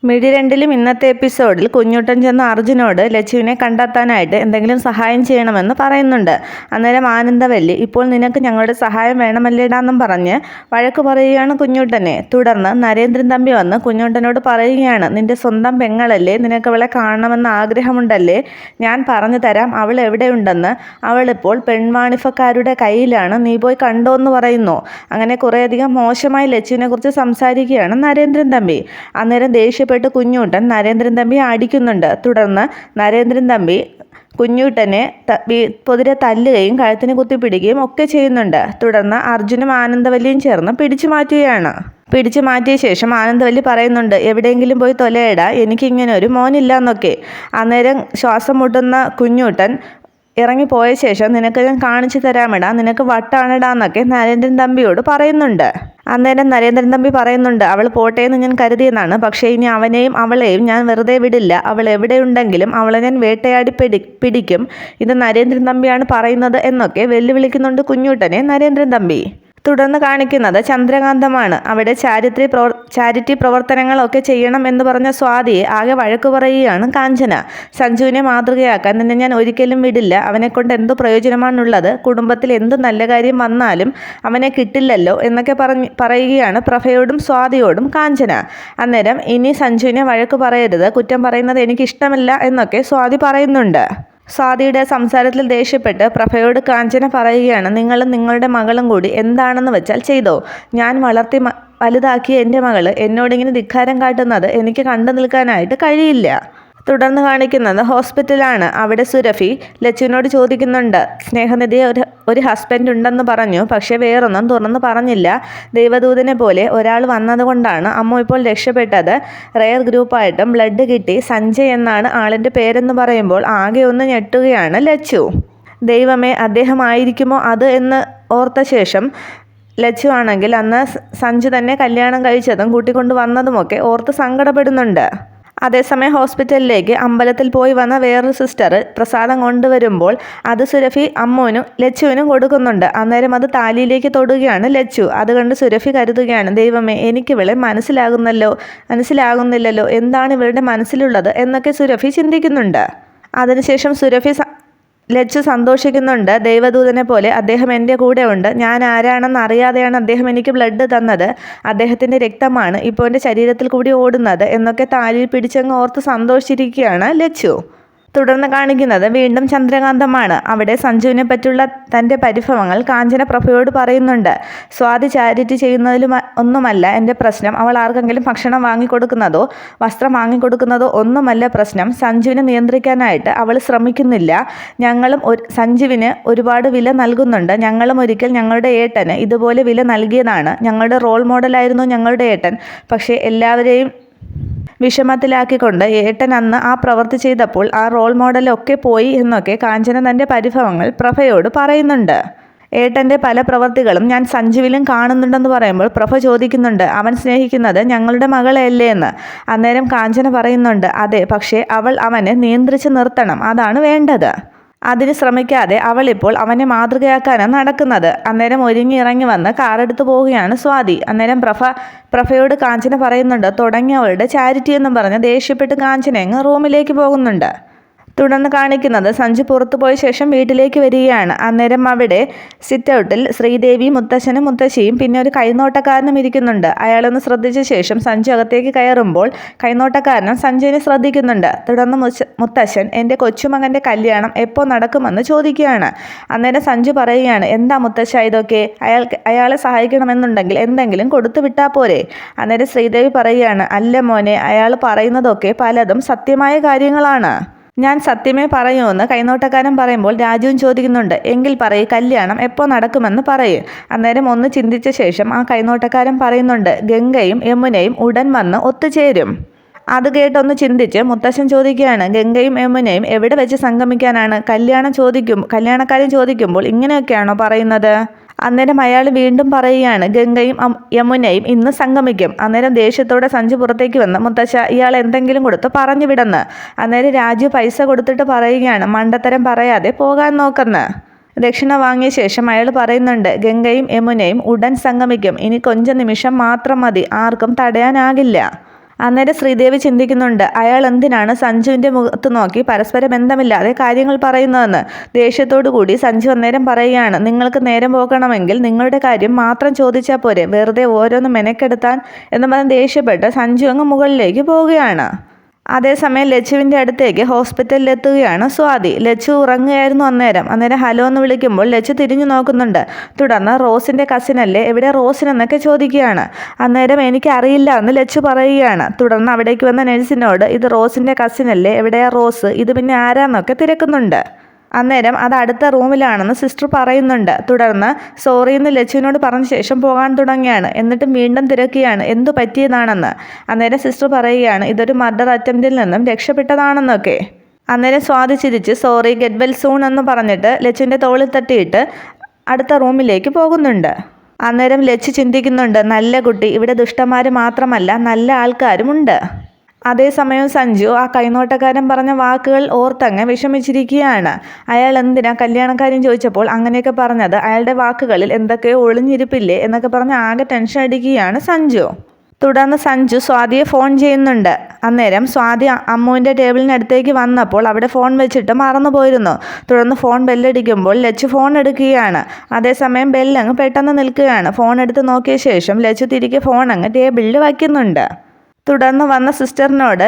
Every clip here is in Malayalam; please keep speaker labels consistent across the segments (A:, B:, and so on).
A: മിഴി രണ്ടിലും ഇന്നത്തെ എപ്പിസോഡിൽ കുഞ്ഞുട്ടൻ ചെന്ന് അർജുനോട് ലച്ചുവിനെ കണ്ടെത്താനായിട്ട് എന്തെങ്കിലും സഹായം ചെയ്യണമെന്ന് പറയുന്നുണ്ട്. അന്നേരം ആനന്ദവല്ലി ഇപ്പോൾ നിനക്ക് ഞങ്ങളുടെ സഹായം വേണമല്ലേടാന്നും പറഞ്ഞ് വഴക്ക് പറയുകയാണ് കുഞ്ഞുട്ടനെ. തുടർന്ന് നരേന്ദ്രൻ തമ്പി വന്ന് കുഞ്ഞുട്ടനോട് പറയുകയാണ്, നിന്റെ സ്വന്തം പെങ്ങളല്ലേ, നിനക്ക് അവളെ കാണണമെന്ന് ആഗ്രഹമുണ്ടല്ലേ, ഞാൻ പറഞ്ഞു തരാം അവൾ എവിടെയുണ്ടെന്ന്. അവളിപ്പോൾ പെൺവാണിഫക്കാരുടെ കയ്യിലാണ്, നീ പോയി കണ്ടോ എന്ന് പറയുന്നു. അങ്ങനെ കുറേയധികം മോശമായി ലച്ചുവിനെ കുറിച്ച് സംസാരിക്കുകയാണ് നരേന്ദ്രൻ തമ്പി. അന്നേരം ദേഷ്യം കുഞ്ഞൂട്ടൻ നരേന്ദ്രൻ തമ്പിയെ അടിക്കുന്നുണ്ട്. തുടർന്ന് നരേന്ദ്രൻ തമ്പി കുഞ്ഞൂട്ടനെ പൊതിരെ തല്ലുകയും കഴുത്തിന് കുത്തിപ്പിടിക്കുകയും ഒക്കെ ചെയ്യുന്നുണ്ട്. തുടർന്ന് അർജുനും ആനന്ദവല്ലിയും ചേർന്ന് പിടിച്ചു മാറ്റുകയാണ്. പിടിച്ചു മാറ്റിയ ശേഷം ആനന്ദവല്ലി പറയുന്നുണ്ട്, എവിടെയെങ്കിലും പോയി തൊലയിടാ, എനിക്കിങ്ങനെ ഒരു മോനില്ല എന്നൊക്കെ. അന്നേരം ശ്വാസം മുട്ടുന്ന കുഞ്ഞൂട്ടൻ ഇറങ്ങിപ്പോയ ശേഷം നിനക്ക് ഞാൻ കാണിച്ചു തരാമിടാ, നിനക്ക് വട്ടാണിടാന്നൊക്കെ നരേന്ദ്രൻ തമ്പിയോട് പറയുന്നുണ്ട്. അന്നേരം നരേന്ദ്രൻ തമ്പി പറയുന്നുണ്ട്, അവൾ പോട്ടെ എന്ന് ഞാൻ കരുതിയെന്നാണ്, പക്ഷേ ഇനി അവനെയും അവളെയും ഞാൻ വെറുതെ വിടില്ല, അവൾ എവിടെയുണ്ടെങ്കിലും അവളെ ഞാൻ വേട്ടയാടി പിടിക്കും. ഇത് നരേന്ദ്രൻ തമ്പിയാണ് പറയുന്നത് എന്നൊക്കെ വെല്ലുവിളിക്കുന്നുണ്ട് കുഞ്ഞൂട്ടനെ നരേന്ദ്രൻ തമ്പി. തുടർന്ന് കാണിക്കുന്നത് ചന്ദ്രകാന്തമാണ്. അവിടെ ചാരിറ്റി പ്രവർത്തനങ്ങളൊക്കെ ചെയ്യണം എന്ന് പറഞ്ഞ സ്വാതിയെ ആകെ വഴക്ക് പറയുകയാണ് കാഞ്ചന. സഞ്ജുവിനെ മാതൃകയാക്കാൻ നിന്നെ ഞാൻ ഒരിക്കലും വിടില്ല, അവനെക്കൊണ്ട് എന്തു പ്രയോജനമാണുള്ളത്, കുടുംബത്തിൽ എന്ത് നല്ല കാര്യം വന്നാലും അവനെ കിട്ടില്ലല്ലോ എന്നൊക്കെ പറയുകയാണ് പ്രഭയോടും സ്വാതിയോടും കാഞ്ചന. അന്നേരം ഇനി സഞ്ജുവിനെ വഴക്ക് പറയരുത്, കുറ്റം പറയുന്നത് എനിക്കിഷ്ടമല്ല എന്നൊക്കെ സ്വാതി പറയുന്നുണ്ട്. സ്വാതിയുടെ സംസാരത്തിൽ ദേഷ്യപ്പെട്ട് പ്രഭയോട് കാഞ്ചന പറയുകയാണ്, നിങ്ങളും നിങ്ങളുടെ മകളും കൂടി എന്താണെന്ന് വെച്ചാൽ ചെയ്തോ, ഞാൻ വളർത്തി വലുതാക്കിയ എൻ്റെ മകള് എന്നോടിങ്ങനെ ധിക്കാരം കാട്ടുന്നത് എനിക്ക് കണ്ടു നിൽക്കാനായിട്ട് കഴിയില്ല. തുടർന്ന് കാണിക്കുന്നത് ഹോസ്പിറ്റലാണ്. അവിടെ സുരഭി ലച്ചുവിനോട് ചോദിക്കുന്നുണ്ട്, സ്നേഹനിധിയെ ഒരു ഹസ്ബൻഡ് ഉണ്ടെന്ന് പറഞ്ഞു, പക്ഷേ വേറൊന്നും തുറന്ന് പറഞ്ഞില്ല. ദൈവദൂതനെ പോലെ ഒരാൾ വന്നതുകൊണ്ടാണ് അമ്മ ഇപ്പോൾ രക്ഷപ്പെട്ടത്. റെയർ ഗ്രൂപ്പായിട്ടും ബ്ലഡ് കിട്ടി. സഞ്ജയ് എന്നാണ് ആളിൻ്റെ പേരെന്ന് പറയുമ്പോൾ ആകെ ഒന്ന് ഞെട്ടുകയാണ് ലച്ചു. ദൈവമേ, അദ്ദേഹമായിരിക്കുമോ അത് എന്ന് ഓർത്ത ശേഷം ലച്ചു ആണെങ്കിൽ അന്ന് സഞ്ജു തന്നെ കല്യാണം കഴിച്ചതും കൂട്ടിക്കൊണ്ടു വന്നതുമൊക്കെ ഓർത്ത് സങ്കടപ്പെടുന്നുണ്ട്. അതേസമയം ഹോസ്പിറ്റലിലേക്ക് അമ്പലത്തിൽ പോയി വന്ന വേറൊരു സിസ്റ്റർ പ്രസാദം കൊണ്ടുവരുമ്പോൾ അത് സുരഭി അമ്മുവിനും ലച്ചുവിനും കൊടുക്കുന്നുണ്ട്. അന്നേരം അത് താലിയിലേക്ക് തൊടുകയാണ് ലച്ചു. അത് കണ്ട് സുരഭി കരുതുകയാണ്, ദൈവമേ, എനിക്കിവളെ മനസ്സിലാകുന്നില്ലല്ലോ, എന്താണ് ഇവളുടെ മനസ്സിലുള്ളത് എന്നൊക്കെ സുരഭി ചിന്തിക്കുന്നുണ്ട്. അതിനുശേഷം ലച്ചു സന്തോഷിക്കുന്നുണ്ട്. ദൈവദൂതനെ പോലെ അദ്ദേഹം എൻ്റെ കൂടെ ഉണ്ട്, ഞാൻ ആരാണെന്ന് അറിയാതെയാണ് അദ്ദേഹം എനിക്ക് ബ്ലഡ് തന്നത്, അദ്ദേഹത്തിൻ്റെ രക്തമാണ് ഇപ്പോൾ എൻ്റെ ശരീരത്തിൽ കൂടി ഓടുന്നത് എന്നൊക്കെ താലിയിൽ പിടിച്ചങ്ങ് ഓർത്ത് സന്തോഷിച്ചിരിക്കുകയാണ് ലച്ചു. തുടർന്ന് കാണിക്കുന്നത് വീണ്ടും ചന്ദ്രകാന്തമാണ്. അവിടെ സഞ്ജുവിനെ പറ്റിയുള്ള തൻ്റെ പരിഭവങ്ങൾ കാഞ്ചന പ്രഭയോട് പറയുന്നുണ്ട്. സ്വാതി ചാരിറ്റി ചെയ്യുന്നതിലും ഒന്നുമല്ല എൻ്റെ പ്രശ്നം, അവൾ ആർക്കെങ്കിലും ഭക്ഷണം വാങ്ങിക്കൊടുക്കുന്നതോ വസ്ത്രം വാങ്ങിക്കൊടുക്കുന്നതോ ഒന്നുമല്ല പ്രശ്നം. സഞ്ജുവിനെ നിയന്ത്രിക്കാനായിട്ട് അവൾ ശ്രമിക്കുന്നില്ല. ഞങ്ങളും സഞ്ജുവിന് ഒരുപാട് വില നൽകുന്നുണ്ട്. ഞങ്ങളും ഒരിക്കൽ ഞങ്ങളുടെ ഏട്ടന് ഇതുപോലെ വില നൽകിയതാണ്. ഞങ്ങളുടെ റോൾ മോഡലായിരുന്നു ഞങ്ങളുടെ ഏട്ടൻ. പക്ഷേ എല്ലാവരെയും വിഷമത്തിലാക്കിക്കൊണ്ട് ഏട്ടൻ അന്ന് ആ പ്രവൃത്തി ചെയ്തപ്പോൾ ആ റോൾ മോഡലൊക്കെ പോയി എന്നൊക്കെ കാഞ്ചന തൻ്റെ പരിഭവങ്ങൾ പ്രഭയോട് പറയുന്നുണ്ട്. ഏട്ടൻ്റെ പല പ്രവൃത്തികളും ഞാൻ സഞ്ജുവിലും കാണുന്നുണ്ടെന്ന് പറയുമ്പോൾ പ്രഭ ചോദിക്കുന്നുണ്ട്, അവൻ സ്നേഹിക്കുന്നത് ഞങ്ങളുടെ മകളെയല്ലേ എന്ന്. അന്നേരം കാഞ്ചന പറയുന്നുണ്ട്, അതെ, പക്ഷേ അവൾ അവനെ നിയന്ത്രിച്ച് നിർത്തണം, അതാണ് വേണ്ടത്. അതിന് ശ്രമിക്കാതെ അവളിപ്പോൾ അവനെ മാതൃകയാക്കാനാണ് നടക്കുന്നത്. അന്നേരം ഒരുങ്ങി ഇറങ്ങി വന്ന് കാറെടുത്ത് പോവുകയാണ് സ്വാതി. അന്നേരം പ്രഭയോട് കാഞ്ചന പറയുന്നുണ്ട്, തുടങ്ങിയവളുടെ ചാരിറ്റി എന്നും പറഞ്ഞ് ദേഷ്യപ്പെട്ട് കാഞ്ചന അങ്ങ് റൂമിലേക്ക് പോകുന്നുണ്ട്. തുടർന്ന് കാണിക്കുന്നത് സഞ്ജു പുറത്തു പോയ ശേഷം വീട്ടിലേക്ക് വരികയാണ്. അന്നേരം അവിടെ സിറ്റ് ഔട്ടിൽ ശ്രീദേവി, മുത്തശ്ശനും മുത്തശ്ശിയും പിന്നെ ഒരു കൈനോട്ടക്കാരനും ഇരിക്കുന്നുണ്ട്. അയാളൊന്ന് ശ്രദ്ധിച്ച ശേഷം സഞ്ജു അകത്തേക്ക് കയറുമ്പോൾ കൈനോട്ടക്കാരനും സഞ്ജുവിനെ ശ്രദ്ധിക്കുന്നുണ്ട്. തുടർന്ന് മുത്തശ്ശൻ എൻ്റെ കൊച്ചുമകൻ്റെ കല്യാണം എപ്പോൾ നടക്കുമെന്ന് ചോദിക്കുകയാണ്. അന്നേരം സഞ്ജു പറയുകയാണ്, എന്താ മുത്തശ്ശ ഇതൊക്കെ, അയാളെ സഹായിക്കണമെന്നുണ്ടെങ്കിൽ എന്തെങ്കിലും കൊടുത്തു വിട്ടാൽ പോരെ. അന്നേരം ശ്രീദേവി പറയുകയാണ്, അല്ല മോനെ, അയാൾ പറയുന്നതൊക്കെ പലതും സത്യമായ കാര്യങ്ങളാണ്, ഞാൻ സത്യമേ പറയുമെന്ന് കൈനോട്ടക്കാരൻ പറയുമ്പോൾ രാജുവും ചോദിക്കുന്നുണ്ട്, എങ്കിൽ പറയ്, കല്യാണം എപ്പോൾ നടക്കുമെന്ന് പറയ്. അന്നേരം ഒന്ന് ചിന്തിച്ച ശേഷം ആ കൈനോട്ടക്കാരൻ പറയുന്നുണ്ട്, ഗംഗയും യമുനയും ഉടൻ വന്ന് ഒത്തുചേരും. അത് കേട്ടൊന്ന് ചിന്തിച്ച് മുത്തശ്ശൻ ചോദിക്കുകയാണ്, ഗംഗയും യമുനയും എവിടെ വെച്ച് സംഗമിക്കാനാണ്? കല്യാണക്കാരൻ ചോദിക്കുമ്പോൾ ഇങ്ങനെയൊക്കെയാണോ പറയുന്നത്? അന്നേരം അയാൾ വീണ്ടും പറയുകയാണ്, ഗംഗയും യമുനയും ഇന്ന് സംഗമിക്കും. അന്നേരം ദേഷ്യത്തോടെ സഞ്ജു പുറത്തേക്ക് വന്ന്, മുത്തശ്ശ, ഇയാൾ എന്തെങ്കിലും കൊടുത്ത് പറഞ്ഞു വിടുന്ന്. അന്നേരം രാജു പൈസ കൊടുത്തിട്ട് പറയുകയാണ്, മണ്ടത്തരം പറയാതെ പോകാൻ നോക്കുന്ന. ദക്ഷിണ വാങ്ങിയ ശേഷം അയാൾ പറയുന്നുണ്ട്, ഗംഗയും യമുനയും ഉടൻ സംഗമിക്കും, ഇനി കൊഞ്ച നിമിഷം മാത്രം മതി, ആർക്കും തടയാനാകില്ല. അന്നേരം ശ്രീദേവി ചിന്തിക്കുന്നുണ്ട്, അയാൾ എന്തിനാണ് സഞ്ജുവിൻ്റെ മുഖത്ത് നോക്കി പരസ്പര ബന്ധമില്ലാതെ കാര്യങ്ങൾ പറയുന്നതെന്ന്. ദേഷ്യത്തോടു കൂടി സഞ്ജു അന്നേരം പറയുകയാണ്, നിങ്ങൾക്ക് നേരം പോകണമെങ്കിൽ നിങ്ങളുടെ കാര്യം മാത്രം ചോദിച്ചാൽ പോരെ, വെറുതെ ഓരോന്ന് മെനക്കെടുത്താൻ എന്ന് പറഞ്ഞ് ദേഷ്യപ്പെട്ട് സഞ്ജു അങ്ങ് മുകളിലേക്ക് പോവുകയാണ്. അതേസമയം ലച്ചുവിൻ്റെ അടുത്തേക്ക് ഹോസ്പിറ്റലിലെത്തുകയാണ് സ്വാതി. ലച്ചു ഉറങ്ങുകയായിരുന്നു അന്നേരം ഹലോ എന്ന് വിളിക്കുമ്പോൾ ലച്ചു തിരിഞ്ഞു നോക്കുന്നുണ്ട്. തുടർന്ന് റോസിൻ്റെ കസിനല്ലേ, എവിടെ റോസിനെന്നൊക്കെ ചോദിക്കുകയാണ്. അന്നേരം എനിക്കറിയില്ല എന്ന് ലച്ചു പറയുകയാണ്. തുടർന്ന് അവിടേക്ക് വന്ന നഴ്സിനോട് ഇത് റോസിൻ്റെ കസിനല്ലേ, എവിടെയാ റോസ്, ഇത് പിന്നെ ആരാന്നൊക്കെ തിരക്കുന്നുണ്ട്. അന്നേരം അത് അടുത്ത റൂമിലാണെന്ന് സിസ്റ്റർ പറയുന്നുണ്ട്. തുടർന്ന് സോറി എന്ന് ലച്ചുവിനോട് പറഞ്ഞ ശേഷം പോകാൻ തുടങ്ങിയാണ്. എന്നിട്ടും വീണ്ടും തിരക്കുകയാണ് എന്തു പറ്റിയതാണെന്ന്. അന്നേരം സിസ്റ്റർ പറയുകയാണ് ഇതൊരു മർഡർ അറ്റംപ്റ്റിൽ നിന്നും രക്ഷപ്പെട്ടതാണെന്നൊക്കെ. അന്നേരം സ്വാതി ചിരിച്ച് സോറി ഗെറ്റ് വെൽ സൂൺ എന്ന് പറഞ്ഞിട്ട് ലച്ചുവിൻ്റെ തോളിൽ തട്ടിയിട്ട് അടുത്ത റൂമിലേക്ക് പോകുന്നുണ്ട്. അന്നേരം ലച്ചു ചിന്തിക്കുന്നുണ്ട്, നല്ല കുട്ടി, ഇവിടെ ദുഷ്ടന്മാർ മാത്രമല്ല നല്ല ആൾക്കാരുമുണ്ട്. അതേസമയം സഞ്ജു ആ കൈനോട്ടക്കാരൻ പറഞ്ഞ വാക്കുകൾ ഓർത്തങ്ങ് വിഷമിച്ചിരിക്കുകയാണ്. അയാൾ എന്തിനാ കല്യാണക്കാരൻ ചോദിച്ചപ്പോൾ അങ്ങനെയൊക്കെ പറഞ്ഞത്, അയാളുടെ വാക്കുകളിൽ എന്തൊക്കെയോ ഒളിഞ്ഞിരിപ്പില്ലേ എന്നൊക്കെ പറഞ്ഞ് ആകെ ടെൻഷൻ അടിക്കുകയാണ് സഞ്ജു. തുടർന്ന് സഞ്ജു സ്വാതിയെ ഫോൺ ചെയ്യുന്നുണ്ട്. അന്നേരം സ്വാതി അമ്മുവിൻ്റെ ടേബിളിനടുത്തേക്ക് വന്നപ്പോൾ അവിടെ ഫോൺ വെച്ചിട്ട് മറന്നുപോയിരുന്നു. തുടർന്ന് ഫോൺ ബെല്ലടിക്കുമ്പോൾ ലച്ചു ഫോൺ എടുക്കുകയാണ്. അതേസമയം ബെല്ലങ്ങ് പെട്ടെന്ന് നിൽക്കുകയാണ്. ഫോൺ എടുത്ത് നോക്കിയ ശേഷം ലച്ചു തിരികെ ഫോൺ അങ്ങ് ടേബിളിൽ വയ്ക്കുന്നുണ്ട്. തുടർന്ന് വന്ന സിസ്റ്ററിനോട്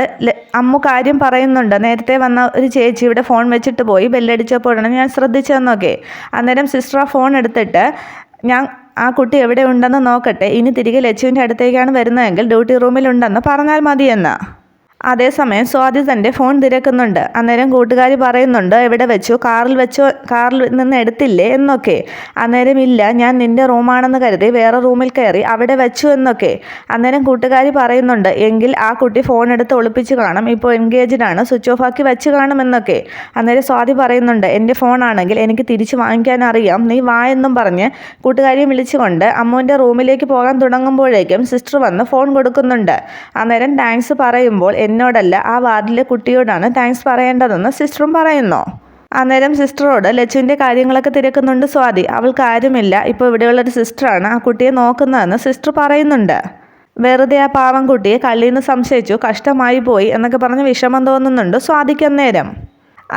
A: അമ്മു കാര്യം പറയുന്നുണ്ട്, നേരത്തെ വന്ന ഒരു ചേച്ചി ഇവിടെ ഫോൺ വെച്ചിട്ട് പോയി, ബെല്ലടിച്ചപ്പോഴാണ് ഞാൻ ശ്രദ്ധിച്ചതെന്നൊക്കെ. അന്നേരം സിസ്റ്റർ ആ ഫോൺ എടുത്തിട്ട് ഞാൻ ആ കുട്ടി എവിടെ ഉണ്ടെന്ന് നോക്കട്ടെ, ഇനി തിരികെ ലച്ചുവിൻ്റെ അടുത്തേക്കാണ് വരുന്നതെങ്കിൽ ഡ്യൂട്ടി റൂമിലുണ്ടെന്ന് പറഞ്ഞാൽ മതിയെന്ന്. അതേസമയം സ്വാതി തൻ്റെ ഫോൺ തിരക്കുന്നുണ്ട്. അന്നേരം കൂട്ടുകാരി പറയുന്നുണ്ട് എവിടെ വെച്ചു, കാറിൽ നിന്ന് എടുത്തില്ലേ എന്നൊക്കെ. അന്നേരം ഇല്ല, ഞാൻ നിൻ്റെ റൂമാണെന്ന് കരുതി വേറെ റൂമിൽ കയറി അവിടെ വെച്ചു എന്നൊക്കെ. അന്നേരം കൂട്ടുകാരി പറയുന്നുണ്ട് എങ്കിൽ ആ കുട്ടി ഫോൺ എടുത്ത് ഒളിപ്പിച്ച് കാണും, ഇപ്പോൾ എൻഗേജ്ഡ് ആണ്, സ്വിച്ച് ഓഫ് ആക്കി വെച്ച് കാണുമെന്നൊക്കെ. അന്നേരം സ്വാതി പറയുന്നുണ്ട് എൻ്റെ ഫോണാണെങ്കിൽ എനിക്ക് തിരിച്ച് വാങ്ങിക്കാൻ അറിയാം, നീ വാ എന്നും പറഞ്ഞ് കൂട്ടുകാരിയെ വിളിച്ചുകൊണ്ട് അമ്മുവിൻ്റെ റൂമിലേക്ക് പോകാൻ തുടങ്ങുമ്പോഴേക്കും സിസ്റ്റർ വന്ന് ഫോൺ കൊടുക്കുന്നുണ്ട്. അന്നേരം താങ്ക്സ് പറയുമ്പോൾ എന്നോടല്ല ആ വാർഡിലെ കുട്ടിയോടാണ് താങ്ക്സ് പറയേണ്ടതെന്ന് സിസ്റ്ററും പറയുന്നു. അന്നേരം സിസ്റ്ററോട് ലച്ചുവിൻ്റെ കാര്യങ്ങളൊക്കെ തിരക്കുന്നുണ്ട് സ്വാതി. അവൾക്ക് ആരുമില്ല, ഇപ്പോൾ ഇവിടെയുള്ളൊരു സിസ്റ്ററാണ് ആ കുട്ടിയെ നോക്കുന്നതെന്ന് സിസ്റ്റർ പറയുന്നുണ്ട്. വെറുതെ ആ പാവം കുട്ടിയെ കള്ളിന്ന് സംശയിച്ചു, കഷ്ടമായി പോയി എന്നൊക്കെ പറഞ്ഞ് വിഷമം തോന്നുന്നുണ്ട് സ്വാതിക്ക് അന്നേരം.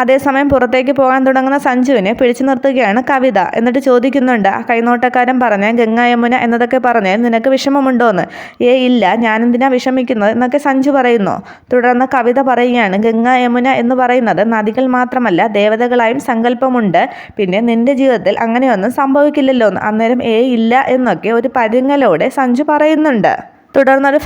A: അതേസമയം പുറത്തേക്ക് പോകാൻ തുടങ്ങുന്ന സഞ്ജുവിനെ പിടിച്ചു നിർത്തുകയാണ് കവിത. എന്നിട്ട് ചോദിക്കുന്നുണ്ട്, ആ കൈനോട്ടക്കാരൻ പറഞ്ഞ ഗംഗാ യമുന എന്നതൊക്കെ പറഞ്ഞ് നിനക്ക് വിഷമമുണ്ടോയെന്ന്. ഇല്ല, ഞാനെന്തിനാ വിഷമിക്കുന്നത് എന്നൊക്കെ സഞ്ജു പറയുന്നു. തുടർന്ന് കവിത പറയുകയാണ്, ഗംഗാ യമുന എന്ന് പറയുന്നത് നദികൾ മാത്രമല്ല ദേവതകളായും സങ്കല്പമുണ്ട്, പിന്നെ നിന്റെ ജീവിതത്തിൽ അങ്ങനെയൊന്നും സംഭവിക്കില്ലല്ലോ എന്ന്. അന്നേരം ഇല്ല എന്നൊക്കെ ഒരു പരുങ്ങലോടെ സഞ്ജു പറയുന്നുണ്ട്. തുടർന്നൊരു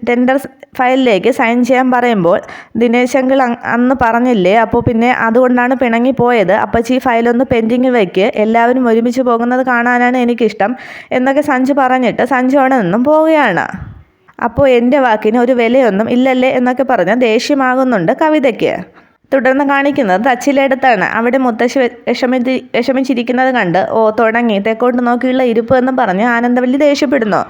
A: ടെൻഡർ ഫയലിലേക്ക് സൈൻ ചെയ്യാൻ പറയുമ്പോൾ ദിനേശ് അങ്കിൾ അന്ന് പറഞ്ഞില്ലേ, അപ്പോൾ പിന്നെ അതുകൊണ്ടാണ് പിണങ്ങിപ്പോയത്, അപ്പച്ചി ഈ ഫയലൊന്ന് പെൻഡിങ്ങിൽ വയ്ക്ക്, എല്ലാവരും ഒരുമിച്ച് പോകുന്നത് കാണാനാണ് എനിക്കിഷ്ടം എന്നൊക്കെ സഞ്ജു പറഞ്ഞിട്ട് സഞ്ജു അവിടെ നിന്നും പോവുകയാണ്. അപ്പോൾ എൻ്റെ വാക്കിന് ഒരു വിലയൊന്നും ഇല്ലല്ലേ എന്നൊക്കെ പറഞ്ഞ് ദേഷ്യമാകുന്നുണ്ട് കവിതയ്ക്ക്. തുടർന്ന് കാണിക്കുന്നത് തച്ചിലെടുത്താണ്. അവിടെ മുത്തശ്ശി വിഷമിച്ചിരിക്കുന്നത് കണ്ട് തുടങ്ങി തെക്കോട്ട് നോക്കിയുള്ള ഇരിപ്പ് എന്ന് പറഞ്ഞ് ആനന്ദവല്ലി ദേഷ്യപ്പെടുന്നു.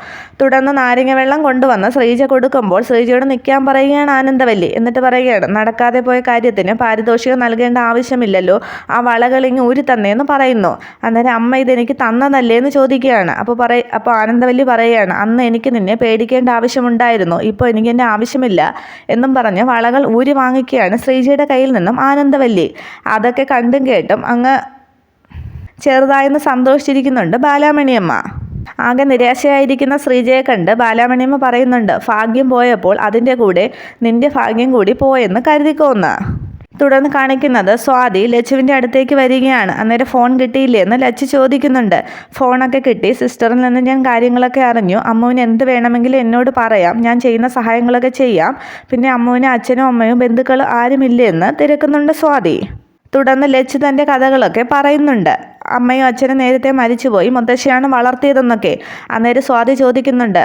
A: തുടർന്ന് നാരങ്ങ വെള്ളം കൊണ്ടുവന്ന് ശ്രീജ കൊടുക്കുമ്പോൾ ശ്രീജയോട് നിൽക്കാൻ പറയുകയാണ് ആനന്ദവല്ലി. എന്നിട്ട് പറയുകയാണ്, നടക്കാതെ പോയ കാര്യത്തിന് പാരിതോഷികം നൽകേണ്ട ആവശ്യമില്ലല്ലോ, ആ വളകളിങ്ങ് ഊരി തന്നേന്ന് പറയുന്നു. അന്നേരം അമ്മ ഇതെനിക്ക് തന്നതല്ലേ എന്ന് ചോദിക്കുകയാണ്. അപ്പോൾ ആനന്ദവല്ലി പറയുകയാണ്, അന്ന് എനിക്ക് നിന്നെ പേടിക്കേണ്ട ആവശ്യമുണ്ടായിരുന്നു, ഇപ്പോൾ എനിക്ക് എൻ്റെ ആവശ്യമില്ല എന്നും പറഞ്ഞ് വളകൾ ഊരി വാങ്ങിക്കുകയാണ് ശ്രീജയുടെ കയ്യിൽ നിന്നും ആനന്ദവല്ലി. അതൊക്കെ കണ്ടും കേട്ടും അങ്ങ് ചെറുതായെന്ന് സന്തോഷിച്ചിരിക്കുന്നുണ്ട് ബാലാമണിയമ്മ. ആകെ നിരാശയായിരിക്കുന്ന ശ്രീജയെ കണ്ട് ബാലാമണിയമ്മ പറയുന്നുണ്ട്, ഭാഗ്യം പോയപ്പോൾ അതിൻ്റെ കൂടെ നിന്റെ ഭാഗ്യം കൂടി പോയെന്ന് കരുതിക്കോന്ന്. തുടർന്ന് കാണിക്കുന്നത് സ്വാതി ലച്ചുവിൻ്റെ അടുത്തേക്ക് വരികയാണ്. അന്നേരം ഫോൺ കിട്ടിയില്ലേ എന്ന് ലച്ചു ചോദിക്കുന്നുണ്ട്. ഫോണൊക്കെ കിട്ടി, സിസ്റ്ററിൽ നിന്ന് ഞാൻ കാര്യങ്ങളൊക്കെ അറിഞ്ഞു, അമ്മുവിന് എന്ത് വേണമെങ്കിലും എന്നോട് പറയാം, ഞാൻ ചെയ്യുന്ന സഹായങ്ങളൊക്കെ ചെയ്യാം, പിന്നെ അമ്മുവിന് അച്ഛനും അമ്മയും ബന്ധുക്കളും ആരുമില്ലേ എന്ന് തിരക്കുന്നുണ്ട് സ്വാതി. തുടർന്ന് ലച്ചു തൻ്റെ കഥകളൊക്കെ പറയുന്നുണ്ട്. അമ്മയും അച്ഛനും നേരത്തെ മരിച്ചുപോയി, മുത്തശ്ശിയാണ് വളർത്തിയതെന്നൊക്കെ. അന്നേരം സ്വാതി ചോദിക്കുന്നുണ്ട്,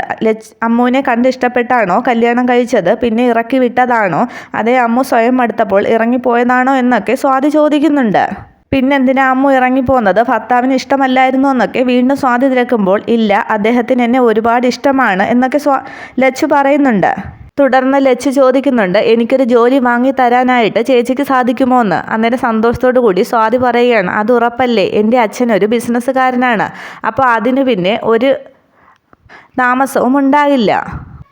A: അമ്മുവിനെ കണ്ട് ഇഷ്ടപ്പെട്ടാണോ കല്യാണം കഴിച്ചത്, പിന്നെ ഇറക്കി വിട്ടതാണോ, അതേ അമ്മു സ്വയം അടുത്തപ്പോൾ ഇറങ്ങിപ്പോയതാണോ എന്നൊക്കെ സ്വാതി ചോദിക്കുന്നുണ്ട്. പിന്നെന്തിനാ അമ്മു ഇറങ്ങിപ്പോകുന്നത്, ഭർത്താവിന് ഇഷ്ടമല്ലായിരുന്നു എന്നൊക്കെ വീണ്ടും സ്വാതി തിരക്കുമ്പോൾ ഇല്ല, അദ്ദേഹത്തിന് എന്നെ ഒരുപാട് ഇഷ്ടമാണ് എന്നൊക്കെ ലച്ചു പറയുന്നുണ്ട്. തുടർന്ന് ലച്ചു ചോദിക്കുന്നുണ്ട്, എനിക്കൊരു ജോലി വാങ്ങി തരാനായിട്ട് ചേച്ചിക്ക് സാധിക്കുമോ എന്ന്. അന്നേരം സന്തോഷത്തോടു കൂടി സ്വാതി പറയുകയാണ്, അത് ഉറപ്പല്ലേ, എൻ്റെ അച്ഛനൊരു ബിസിനസ്സുകാരനാണ്, അപ്പോൾ അതിന് പിന്നെ ഒരു താമസവും ഉണ്ടാകില്ല.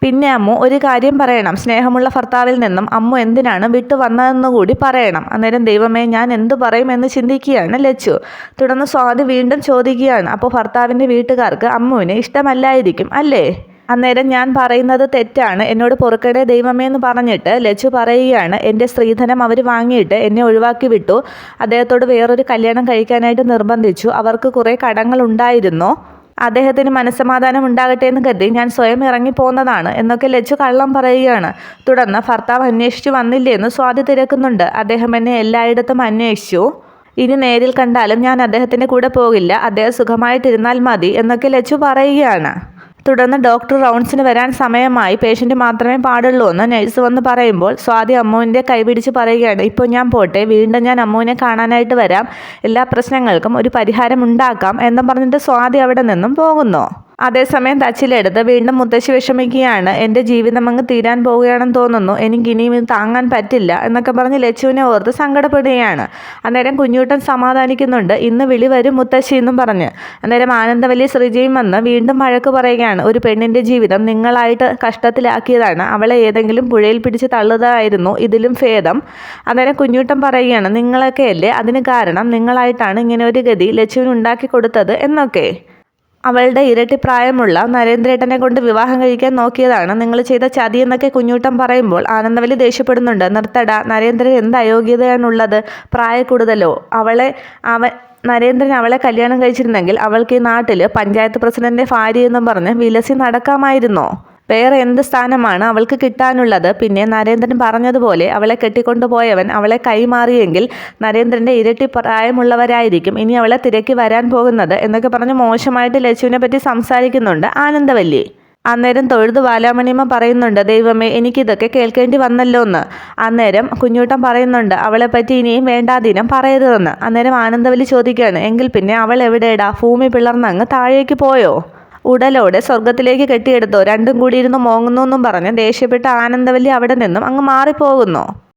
A: പിന്നെ അമ്മു ഒരു കാര്യം പറയണം, സ്നേഹമുള്ള ഭർത്താവിൽ നിന്നും അമ്മു എന്തിനാണ് വിട്ടു വന്നതെന്ന് കൂടി പറയണം. അന്നേരം ദൈവമേ ഞാൻ എന്തു പറയുമെന്ന് ചിന്തിക്കുകയാണ് ലച്ചു. തുടർന്ന് സ്വാതി വീണ്ടും ചോദിക്കുകയാണ്, അപ്പോൾ ഭർത്താവിൻ്റെ വീട്ടുകാർക്ക് അമ്മുവിനെ ഇഷ്ടമല്ലായിരിക്കും അല്ലേ? അന്നേരം ഞാൻ പറയുന്നത് തെറ്റാണ്, എന്നോട് പൊറുക്കണേ ദൈവമേ എന്ന് പറഞ്ഞിട്ട് ലച്ചു പറയുകയാണ്, എൻ്റെ സ്ത്രീധനം അവർ വാങ്ങിയിട്ട് എന്നെ ഒഴിവാക്കി വിട്ടു. അദ്ദേഹത്തോട് വേറൊരു കല്യാണം കഴിക്കാനായിട്ട് നിർബന്ധിച്ചു. അവർക്ക് കുറേ കടങ്ങളുണ്ടായിരുന്നു. അദ്ദേഹത്തിന് മനസ്സമാധാനം ഉണ്ടാകട്ടെ എന്ന് കരുതി ഞാൻ സ്വയം ഇറങ്ങിപ്പോന്നതാണ് എന്നൊക്കെ ലച്ചു കള്ളം പറയുകയാണ്. തുടർന്ന് ഭർത്താവ് അന്വേഷിച്ചു വന്നില്ലേ എന്ന് സ്വാതി തിരക്കുന്നുണ്ട്. അദ്ദേഹം എന്നെ എല്ലായിടത്തും അന്വേഷിച്ചു. ഇനി നേരിൽ കണ്ടാലും ഞാൻ അദ്ദേഹത്തിൻ്റെ കൂടെ പോകില്ല. അദ്ദേഹം സുഖമായിട്ടിരുന്നാൽ മതി എന്നൊക്കെ ലച്ചു പറയുകയാണ്. തുടർന്ന് ഡോക്ടർ റൗണ്ട്സിന് വരാൻ സമയമായി, പേഷ്യൻ്റ് മാത്രമേ പാടുള്ളൂ എന്ന് നഴ്സ് വന്ന് പറയുമ്പോൾ സ്വാതി അമ്മുവിൻ്റെ കൈപിടിച്ച് പറയുകയാണ്, ഇപ്പോൾ ഞാൻ പോട്ടെ, വീണ്ടും ഞാൻ അമ്മുവിനെ കാണാനായിട്ട് വരാം, എല്ലാ പ്രശ്നങ്ങൾക്കും ഒരു പരിഹാരം ഉണ്ടാക്കാം എന്നും പറഞ്ഞിട്ട് സ്വാതി അവിടെ നിന്നും പോകുന്നു. അതേസമയം തച്ചിലെടുത്ത് വീണ്ടും മുത്തശ്ശി വിഷമിക്കുകയാണ്. എൻ്റെ ജീവിതം അങ്ങ് തീരാൻ പോവുകയാണെന്ന് തോന്നുന്നു, എനിക്കിനിയും ഇത് താങ്ങാൻ പറ്റില്ല എന്നൊക്കെ പറഞ്ഞ് ലച്ചുവിനെ ഓർത്ത് സങ്കടപ്പെടുകയാണ്. അന്നേരം കുഞ്ഞൂട്ടൻ സമാധാനിക്കുന്നുണ്ട്, ഇന്ന് വിളി വരും മുത്തശ്ശി എന്നും പറഞ്ഞ്. അന്നേരം ആനന്ദവല്ലി ശ്രീജയും വന്ന് വീണ്ടും വഴക്ക് പറയുകയാണ്, ഒരു പെണ്ണിൻ്റെ ജീവിതം നിങ്ങളായിട്ട് കഷ്ടത്തിലാക്കിയതാണ്, അവളെ ഏതെങ്കിലും പുഴയിൽ പിടിച്ച് തള്ളുന്നതായിരുന്നു ഇതിലും ഭേദം. അന്നേരം കുഞ്ഞൂട്ടൻ പറയുകയാണ്, നിങ്ങളൊക്കെയല്ലേ അതിന് കാരണം, നിങ്ങളായിട്ടാണ് ഇങ്ങനെ ഒരു ഗതി ലച്ചുവിന് ഉണ്ടാക്കി കൊടുത്തത് എന്നൊക്കെ. അവളുടെ ഇരട്ടി പ്രായമുള്ള നരേന്ദ്രേട്ടനെ കൊണ്ട് വിവാഹം കഴിക്കാൻ നോക്കിയതാണ് നിങ്ങൾ ചെയ്ത ചതി എന്നൊക്കെ കുഞ്ഞൂട്ടൻ പറയുമ്പോൾ ആനന്ദവല്ലി ദേഷ്യപ്പെടുന്നുണ്ട്. നിർത്തട, നരേന്ദ്രൻ എന്ത് അയോഗ്യതയാണുള്ളത്, പ്രായക്കൂടുതലോ? നരേന്ദ്രൻ അവളെ കല്യാണം കഴിച്ചിരുന്നെങ്കിൽ അവൾക്ക് ഈ നാട്ടിൽ പഞ്ചായത്ത് പ്രസിഡന്റിന്റെ ഭാര്യ എന്നും പറഞ്ഞ് വിലസി നടക്കാമായിരുന്നോ? വേറെ എന്ത് സ്ഥാനമാണ് അവൾക്ക് കിട്ടാനുള്ളത്? പിന്നെ നരേന്ദ്രൻ പറഞ്ഞതുപോലെ അവളെ കെട്ടിക്കൊണ്ടുപോയവൻ അവളെ കൈമാറിയെങ്കിൽ നരേന്ദ്രൻ്റെ ഇരട്ടി പ്രായമുള്ളവരായിരിക്കും ഇനി അവളെ തിരക്കി വരാൻ പോകുന്നത് എന്നൊക്കെ പറഞ്ഞ് മോശമായിട്ട് ലച്ചുവിനെ പറ്റി സംസാരിക്കുന്നുണ്ട് ആനന്ദവല്ലി. അന്നേരം തൊഴുതു ബാലാമണിയമ്മ പറയുന്നുണ്ട്, ദൈവമേ എനിക്കിതൊക്കെ കേൾക്കേണ്ടി വന്നല്ലോ എന്ന്. അന്നേരം കുഞ്ഞൂട്ടൻ പറയുന്നുണ്ട്, അവളെപ്പറ്റി ഇനിയും വേണ്ടാതീനം പറയരുതെന്ന്. അന്നേരം ആനന്ദവല്ലി ചോദിക്കുകയാണ്, എങ്കിൽ പിന്നെ അവൾ എവിടെയിടാ, ഭൂമി പിളർന്നങ്ങ് താഴേക്ക് പോയോ? ഉടലോടെ സ്വർഗത്തിലേക്ക് കെട്ടിയെടുത്തോ? രണ്ടും കൂടി ഇരുന്ന് മോങ്ങുന്നു എന്നും പറഞ്ഞ് ദേഷ്യപ്പെട്ട ആനന്ദവല്ലി അവിടെ നിന്നും അങ്ങ് മാറിപ്പോകുന്നു.